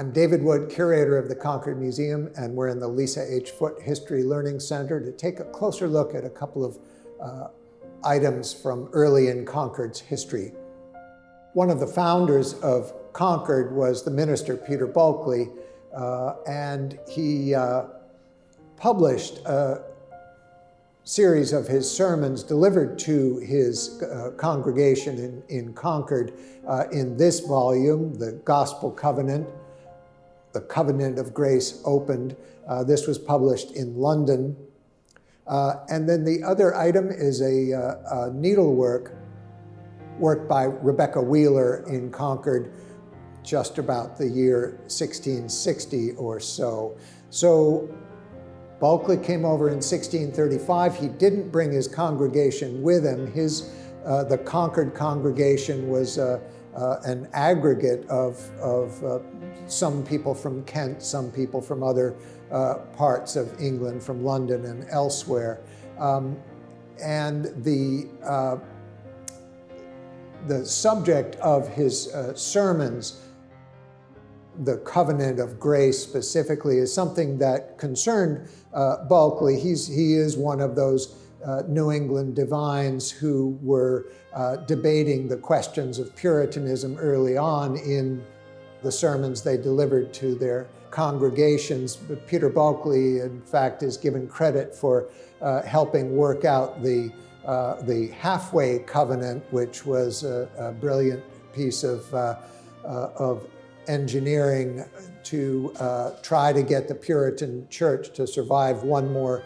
I'm David Wood, curator of the Concord Museum, and we're in the Lisa H. Foote History Learning Center to take a closer look at a couple of items from early in Concord's history. One of the founders of Concord was the minister Peter Bulkeley, and he published a series of his sermons delivered to his congregation in Concord in this volume, The Gospel Covenant, The Covenant of Grace Opened. This was published in London. And then the other item is a needlework work by Rebeckah Wheeler in Concord, just about the year 1660 or so. So Bulkeley came over in 1635. He didn't bring his congregation with him. The Concord congregation was an aggregate of some people from Kent, some people from other parts of England, from London and elsewhere. And the subject of his sermons, the Covenant of Grace specifically, is something that concerned Bulkeley. He is one of those New England divines who were debating the questions of Puritanism early on in the sermons they delivered to their congregations. But Peter Bulkeley, in fact, is given credit for helping work out the halfway covenant, which was a brilliant piece of engineering to try to get the Puritan church to survive one more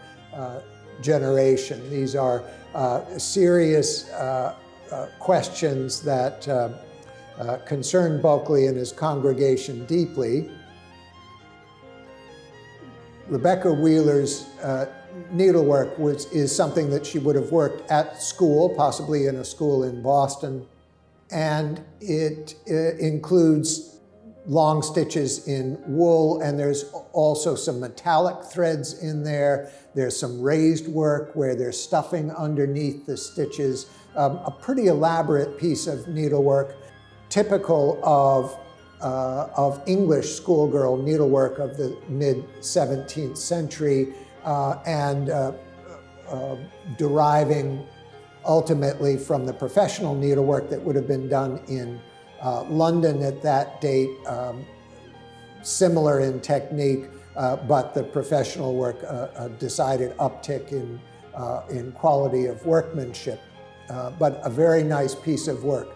generation. These are serious questions that concerned Bulkeley and his congregation deeply. Rebeckah Wheeler's needlework is something that she would have worked at school, possibly in a school in Boston, and it includes long stitches in wool, and there's also some metallic threads in there. There's some raised work where there's stuffing underneath the stitches. A pretty elaborate piece of needlework, typical of English schoolgirl needlework of the mid-17th century, and deriving ultimately from the professional needlework that would have been done in London at that date, similar in technique, but the professional work a decided uptick in quality of workmanship, but a very nice piece of work.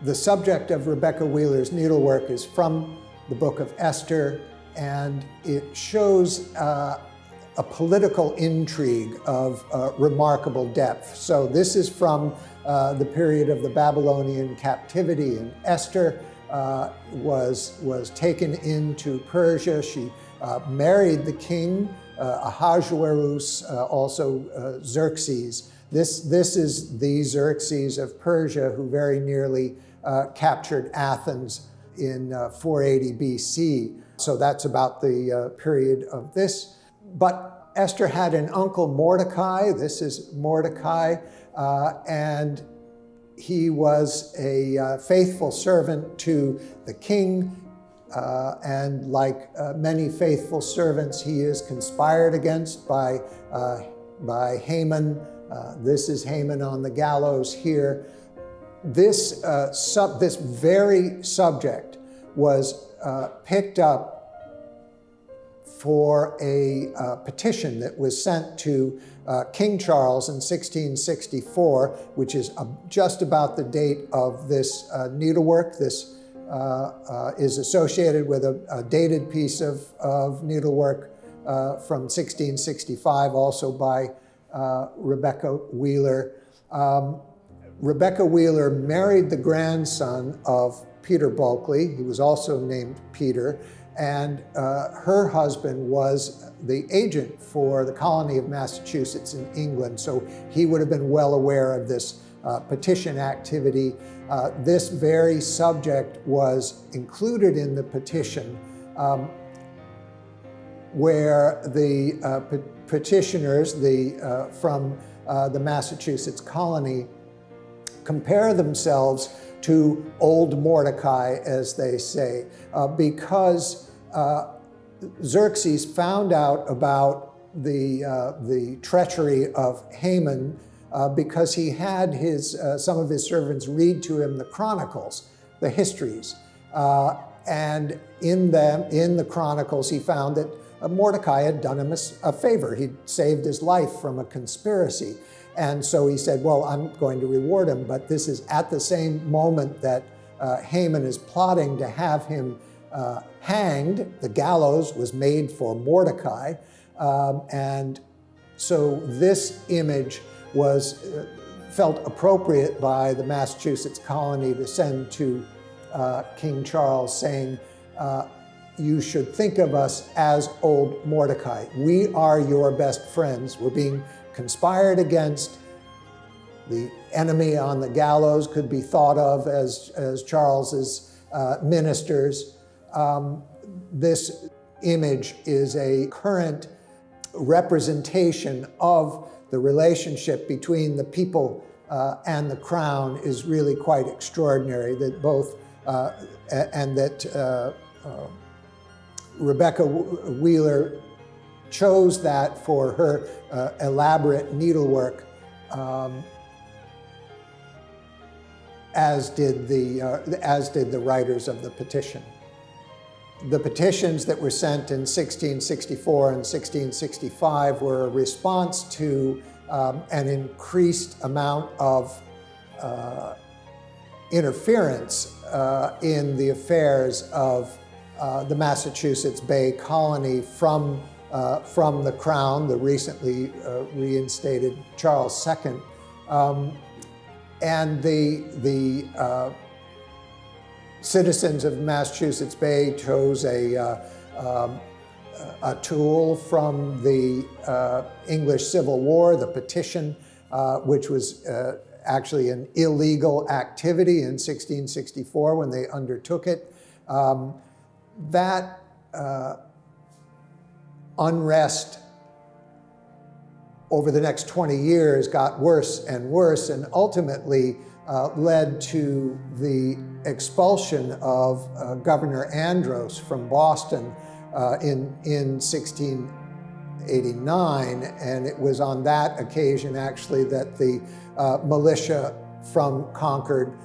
The subject of Rebeckah Wheeler's needlework is from the Book of Esther, and it shows a political intrigue of remarkable depth. So this is from the period of the Babylonian captivity, and Esther was taken into Persia. She married the king, Ahasuerus, also Xerxes. This is the Xerxes of Persia who very nearly captured Athens in 480 BC. So that's about the period of this. But Esther had an uncle, Mordecai. This is Mordecai, and he was a faithful servant to the king, and like many faithful servants, he is conspired against by Haman. This is Haman on the gallows here. This very subject was picked up for a petition that was sent to King Charles in 1664, which is just about the date of this needlework. This is associated with a dated piece of needlework from 1665, also by Rebeckah Wheeler. Rebeckah Wheeler married the grandson of Peter Bulkeley. He was also named Peter, and her husband was the agent for the colony of Massachusetts in England, so he would have been well aware of this petition activity. This very subject was included in the petition, where the petitioners from the Massachusetts colony compare themselves to old Mordecai, as they say, because Xerxes found out about the treachery of Haman because he had some of his servants read to him the chronicles, the histories. And in the chronicles, he found that Mordecai had done him a favor. He'd saved his life from a conspiracy. And so he said, well, I'm going to reward him. But this is at the same moment that Haman is plotting to have him hanged. The gallows was made for Mordecai. And so this image was felt appropriate by the Massachusetts colony to send to King Charles, saying, you should think of us as old Mordecai. We are your best friends. We're being conspired against. The enemy on the gallows could be thought of as Charles's ministers. This image is a current representation of the relationship between the people and the crown is really quite extraordinary, that both, and that Rebeckah Wheeler chose that for her elaborate needlework, as did the writers of the petition. The petitions that were sent in 1664 and 1665 were a response to an increased amount of interference in the affairs of the Massachusetts Bay Colony from the Crown, the recently reinstated Charles II. And the citizens of Massachusetts Bay chose a tool from the English Civil War, the petition, which was actually an illegal activity in 1664 when they undertook it. That unrest over the next 20 years got worse and worse, and ultimately led to the expulsion of Governor Andros from Boston in 1689. And it was on that occasion, actually, that the militia from Concord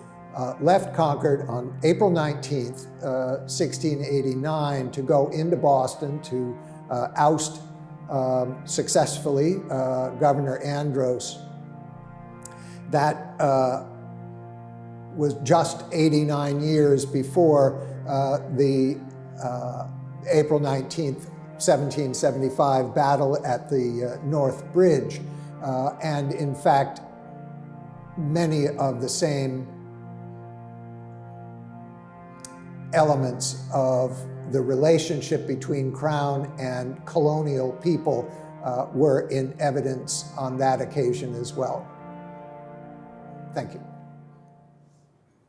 left Concord on April 19th, 1689, to go into Boston to oust successfully Governor Andros. That was just 89 years before the April 19th, 1775 battle at the North Bridge. And in fact, many of the same elements of the relationship between Crown and colonial people were in evidence on that occasion as well. Thank you.